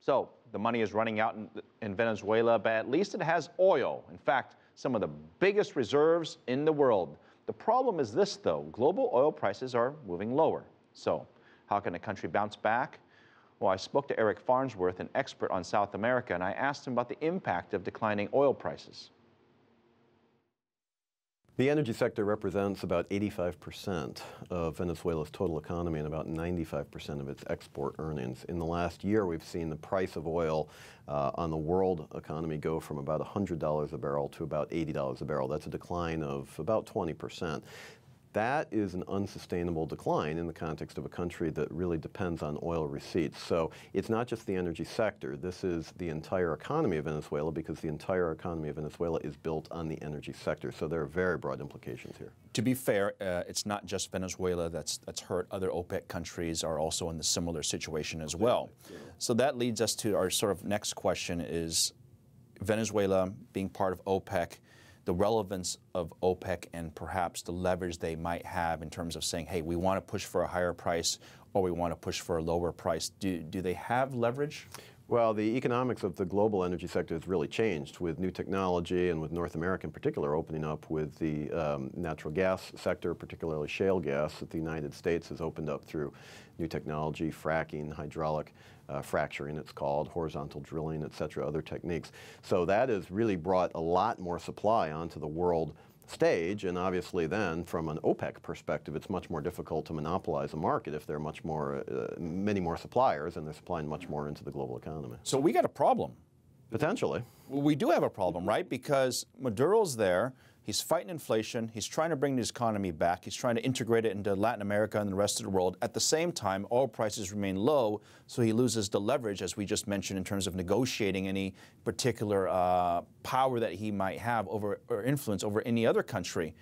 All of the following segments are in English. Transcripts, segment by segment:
So the money is running out in Venezuela, but at least it has oil. In fact, some of the biggest reserves in the world. The problem is this, though. Global oil prices are moving lower. So how can a country bounce back? Well, I spoke to Eric Farnsworth, an expert on South America, and I asked him about the impact of declining oil prices. The energy sector represents about 85% of Venezuela's total economy and about 95% of its export earnings. In the last year, we've seen the price of oil on the world economy go from about $100 a barrel to about $80 a barrel. That's a decline of about 20%. That is an unsustainable decline in the context of a country that really depends on oil receipts. So it's not just the energy sector. This is the entire economy of Venezuela, because the entire economy of Venezuela is built on the energy sector. So there are very broad implications here. To be fair, it's not just Venezuela that's hurt. Other OPEC countries are also in the similar situation as well. Yeah. So that leads us to our sort of next question is Venezuela being part of OPEC, the relevance of OPEC and perhaps the leverage they might have in terms of saying, hey, we want to push for a higher price or we want to push for a lower price. Do they have leverage? Well, the economics of the global energy sector has really changed with new technology and with North America in particular opening up with the natural gas sector, particularly shale gas that the United States has opened up through new technology, fracking, hydraulic fracturing it's called, horizontal drilling, et cetera, other techniques. So that has really brought a lot more supply onto the world stage, and obviously then from an OPEC perspective it's much more difficult to monopolize a market if there are much more, many more suppliers and they're supplying much more into the global economy. So we got a problem. Potentially. Well, we do have a problem, right? Because Maduro's there, he's fighting inflation, he's trying to bring the economy back, he's trying to integrate it into Latin America and the rest of the world. At the same time, oil prices remain low, so he loses the leverage, as we just mentioned, in terms of negotiating any particular power that he might have over or influence over any other country.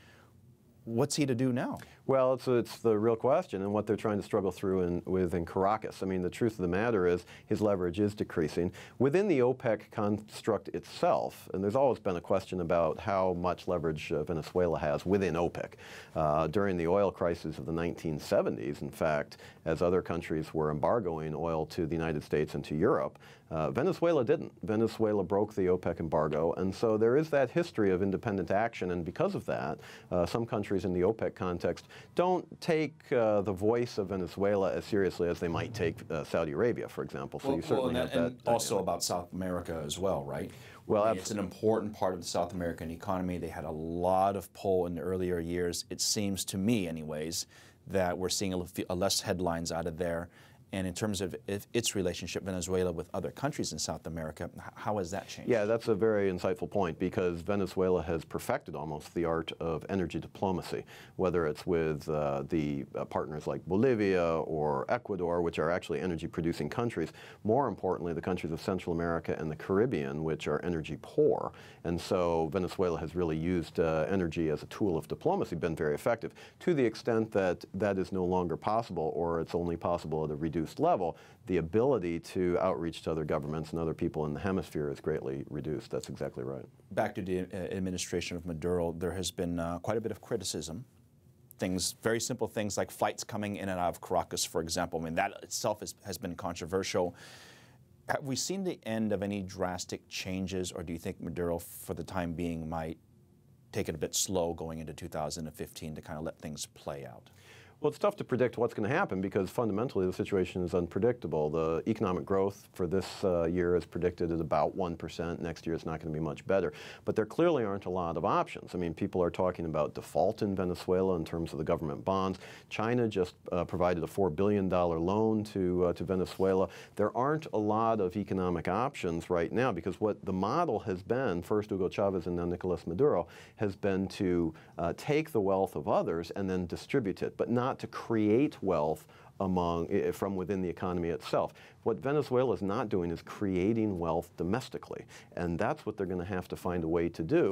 What's he to do now? Well, it's the real question and what they're trying to struggle through in Caracas. I mean, the truth of the matter is his leverage is decreasing. Within the OPEC construct itself, and there's always been a question about how much leverage Venezuela has within OPEC. During the oil crisis of the 1970s, in fact, as other countries were embargoing oil to the United States and to Europe, Venezuela didn't. Venezuela broke the OPEC embargo, and so there is that history of independent action, and because of that, some countries in the OPEC context don't take the voice of Venezuela as seriously as they might take Saudi Arabia, for example. So you certainly have that. And also about South America as well, right? Well, I mean, it's an important part of the South American economy. They had a lot of pull in the earlier years. It seems to me, anyways, that we're seeing a less headlines out of there. And in terms of its relationship, Venezuela, with other countries in South America, how has that changed? Yeah, that's a very insightful point, because Venezuela has perfected almost the art of energy diplomacy, whether it's with the partners like Bolivia or Ecuador, which are actually energy-producing countries. More importantly, the countries of Central America and the Caribbean, which are energy poor. And so Venezuela has really used energy as a tool of diplomacy, been very effective. To the extent that that is no longer possible, or it's only possible at a reduced level, the ability to outreach to other governments and other people in the hemisphere is greatly reduced. That's exactly right. Back to the administration of Maduro, there has been quite a bit of criticism. Things, very simple things like flights coming in and out of Caracas, for example. I mean, that itself has been controversial. Have we seen the end of any drastic changes, or do you think Maduro, for the time being, might take it a bit slow going into 2015 to kind of let things play out? Well, it's tough to predict what's going to happen because fundamentally the situation is unpredictable. The economic growth for this year is predicted at about 1%. Next year it's not going to be much better. But there clearly aren't a lot of options. I mean, people are talking about default in Venezuela in terms of the government bonds. China just provided a $4 billion loan to Venezuela. There aren't a lot of economic options right now because what the model has been, first Hugo Chavez and now Nicolas Maduro, has been to take the wealth of others and then distribute it, but not to create wealth from within the economy itself. What Venezuela is not doing is creating wealth domestically, and that's what they're going to have to find a way to do.